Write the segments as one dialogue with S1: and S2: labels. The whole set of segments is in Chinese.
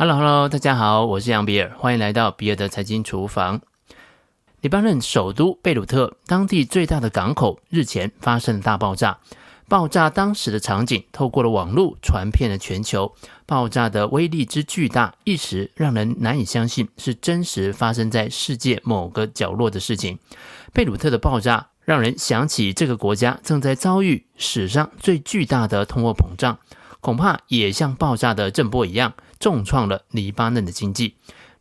S1: Hello， 大家好，我是杨比尔，欢迎来到比尔的财经厨房。黎巴嫩首都贝鲁特当地最大的港口日前发生了大爆炸，爆炸当时的场景透过了网络传遍了全球，爆炸的威力之巨大，一时让人难以相信是真实发生在世界某个角落的事情。贝鲁特的爆炸让人想起这个国家正在遭遇史上最巨大的通货膨胀，恐怕也像爆炸的震波一样重创了黎巴嫩的经济。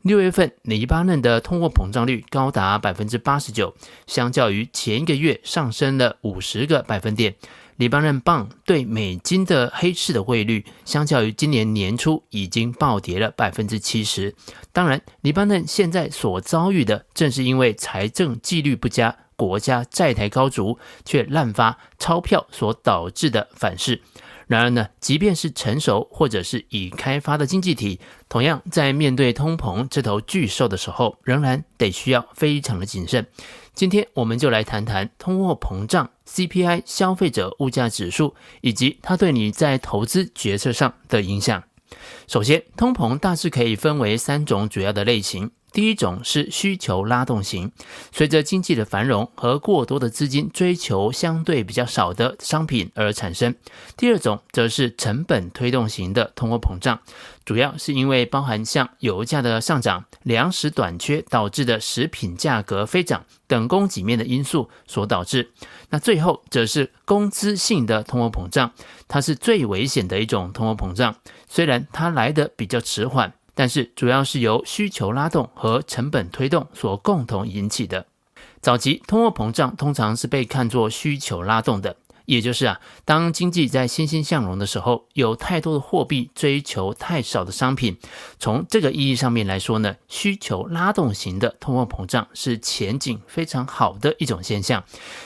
S1: 6月份黎巴嫩的通货膨胀率高达 89%， 相较于前一个月上升了50个百分点。黎巴嫩镑对美金的黑市的汇率相较于今年年初已经暴跌了 70%。 当然，黎巴嫩现在所遭遇的正是因为财政纪律不佳，国家债台高筑，却滥发钞票所导致的反噬。然而呢，即便是成熟或者是已开发的经济体，同样在面对通膨这头巨兽的时候，仍然得需要非常的谨慎。今天我们就来谈谈通货膨胀、CPI 消费者物价指数，以及它对你在投资决策上的影响。首先，通膨大致可以分为3种主要的类型。第一种是需求拉动型，随着经济的繁荣和过多的资金追求相对比较少的商品而产生。第二种则是成本推动型的通货膨胀，主要是因为包含像油价的上涨、粮食短缺导致的食品价格飞涨等供给面的因素所导致。那最后则是工资性的通货膨胀，它是最危险的一种通货膨胀，虽然它来得比较迟缓，但是主要是由需求拉动和成本推动所共同引起的。早期通货膨胀通常是被看作需求拉动的，也就是当经济在欣欣向荣的时候，有太多的货币追求太少的商品。从这个意义上面来说呢，需求拉动型的通货膨胀是前景非常好的一种现象，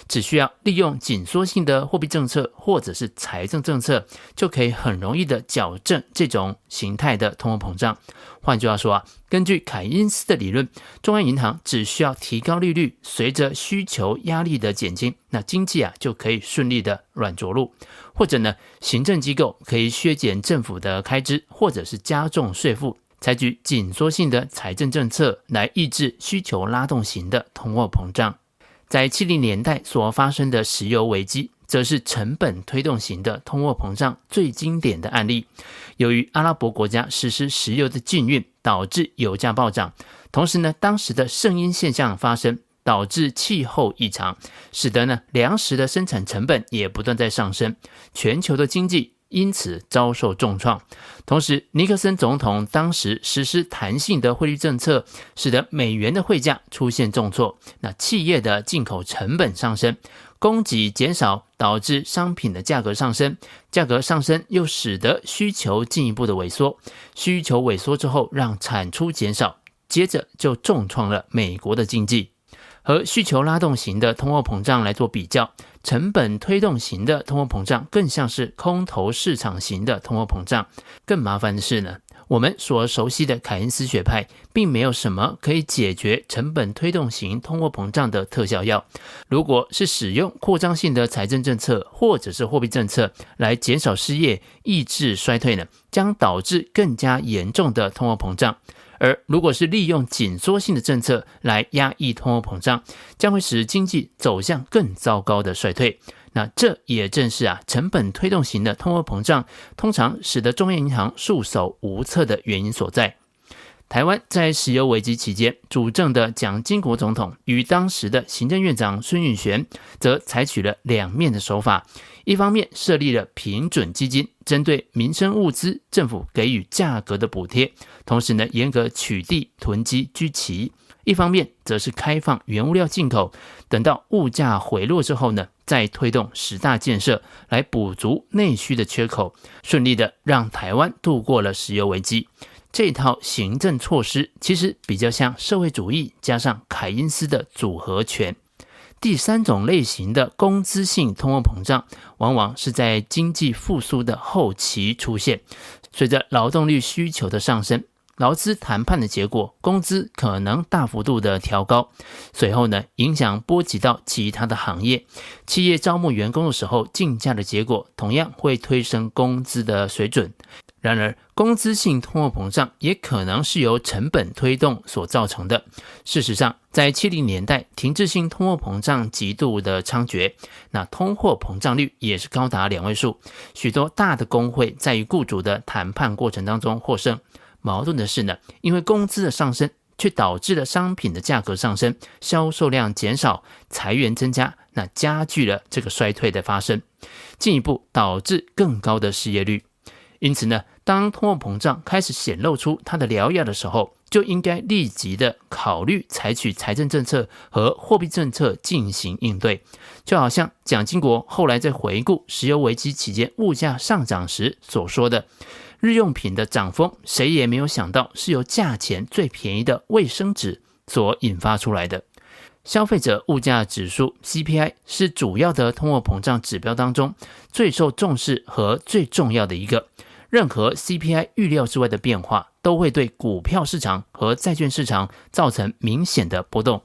S1: 只需要利用紧缩性的货币政策或者是财政政策，就可以很容易的矫正这种形态的通货膨胀。换句话说根据凯因斯的理论，中央银行只需要提高利率，随着需求压力的减轻，那经济就可以顺利的软着陆。或者呢，行政机构可以削减政府的开支，或者是加重税负，采取紧缩性的财政政策来抑制需求拉动型的通货膨胀。在70年代所发生的石油危机，则是成本推动型的通货膨胀最经典的案例。由于阿拉伯国家实施石油的禁运，导致油价暴涨，同时呢，当时的圣婴现象发生，导致气候异常，使得呢粮食的生产成本也不断在上升，全球的经济因此遭受重创。同时，尼克森总统当时实施弹性的汇率政策，使得美元的汇价出现重挫，那企业的进口成本上升，供给减少，导致商品的价格上升，价格上升又使得需求进一步的萎缩，需求萎缩之后让产出减少，接着就重创了美国的经济。和需求拉动型的通货膨胀来做比较，成本推动型的通货膨胀更像是空头市场型的通货膨胀。更麻烦的是呢，我们所熟悉的凯恩斯学派并没有什么可以解决成本推动型通货膨胀的特效药。如果是使用扩张性的财政政策或者是货币政策来减少失业、抑制衰退呢，将导致更加严重的通货膨胀。而如果是利用紧缩性的政策来压抑通货膨胀，将会使经济走向更糟糕的衰退。那这也正是成本推动型的通货膨胀通常使得中央银行束手无策的原因所在。台湾在石油危机期间，主政的蒋经国总统与当时的行政院长孙运璇则采取了两面的手法，一方面设立了平准基金，针对民生物资政府给予价格的补贴，同时呢严格取缔囤积居奇；一方面则是开放原物料进口，等到物价回落之后呢，再推动10大建设来补足内需的缺口，顺利的让台湾度过了石油危机。这套行政措施其实比较像社会主义加上凯因斯的组合拳。第3种类型的工资性通货膨胀，往往是在经济复苏的后期出现，随着劳动力需求的上升，劳资谈判的结果，工资可能大幅度的调高，随后呢，影响波及到其他的行业，企业招募员工的时候，竞价的结果同样会推升工资的水准。然而，工资性通货膨胀也可能是由成本推动所造成的。事实上，在70年代，停滞性通货膨胀极度的猖獗，那通货膨胀率也是高达2位数。许多大的工会在与雇主的谈判过程当中获胜。矛盾的是呢，因为工资的上升，却导致了商品的价格上升，销售量减少，裁员增加，那加剧了这个衰退的发生，进一步导致更高的失业率。因此呢，当通货膨胀开始显露出它的獠牙的时候，就应该立即的考虑采取财政政策和货币政策进行应对。就好像蒋经国后来在回顾石油危机期间物价上涨时所说的，日用品的涨峰，谁也没有想到是由价钱最便宜的卫生纸所引发出来的。消费者物价指数 CPI 是主要的通货膨胀指标当中最受重视和最重要的一个。任何 CPI 预料之外的变化，都会对股票市场和债券市场造成明显的波动。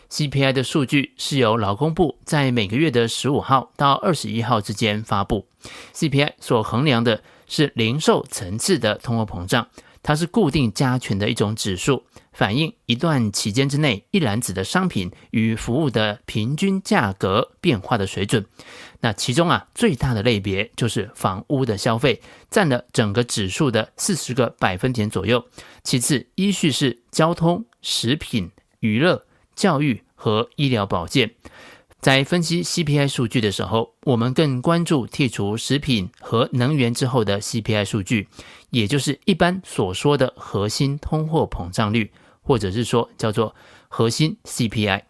S1: CPI 的数据是由劳工部在每个月的15号到21号之间发布。CPI 所衡量的是零售层次的通货膨胀，它是固定加权的一种指数，反映一段期间之内一篮子的商品与服务的平均价格变化的水准。那其中最大的类别就是房屋的消费，占了整个指数的40个百分点左右。其次依序是交通、食品、娱乐、教育和医疗保健。在分析 CPI 数据的时候，我们更关注剔除食品和能源之后的 CPI 数据，也就是一般所说的核心通货膨胀率，或者是说叫做核心 CPI。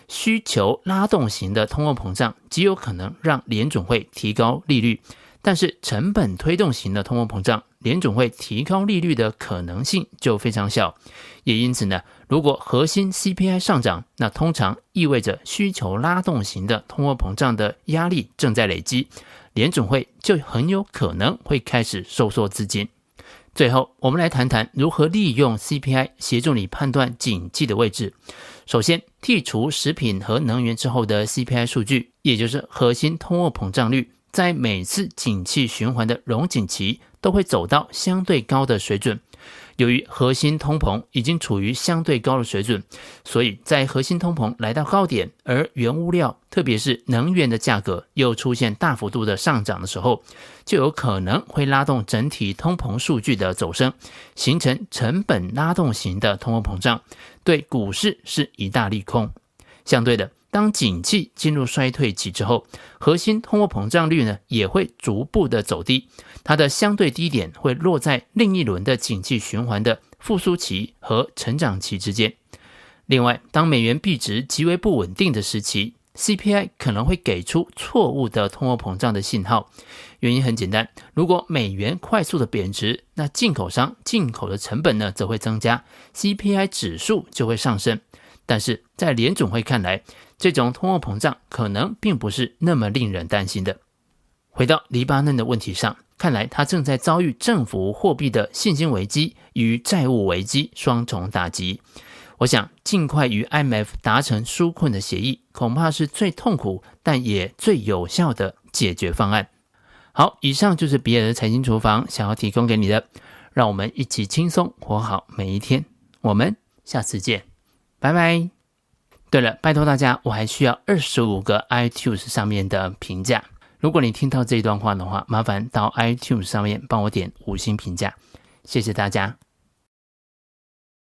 S1: 需求拉动型的通货膨胀极有可能让联准会提高利率，但是成本推动型的通货膨胀，联准会提高利率的可能性就非常小。也因此呢，如果核心 CPI 上涨，那通常意味着需求拉动型的通货膨胀的压力正在累积，联准会就很有可能会开始收缩资金。最后，我们来谈谈如何利用 CPI 协助你判断景气的位置。首先，剔除食品和能源之后的 CPI 数据，也就是核心通货膨胀率，在每次景气循环的荣景期都会走到相对高的水准。由于核心通膨已经处于相对高的水准，所以在核心通膨来到高点，而原物料特别是能源的价格又出现大幅度的上涨的时候，就有可能会拉动整体通膨数据的走升，形成成本拉动型的通货膨胀，对股市是一大利空。相对的，当景气进入衰退期之后，核心通货膨胀率呢也会逐步的走低，它的相对低点会落在另一轮的景气循环的复苏期和成长期之间。另外，当美元币值极为不稳定的时期， CPI 可能会给出错误的通货膨胀的信号。原因很简单，如果美元快速的贬值，那进口商进口的成本呢则会增加， CPI 指数就会上升。但是在联准会看来，这种通货膨胀可能并不是那么令人担心的。回到黎巴嫩的问题上，看来它正在遭遇政府货币的信心危机与债务危机双重打击。我想尽快与 IMF 达成纾困的协议，恐怕是最痛苦但也最有效的解决方案。好，以上就是比尔的财经厨房想要提供给你的，让我们一起轻松活好每一天。我们下次见，拜拜。对了，拜托大家，我还需要25个 iTunes 上面的评价。如果你听到这一段话的话，麻烦到 iTunes 上面帮我点5星评价，谢谢大家。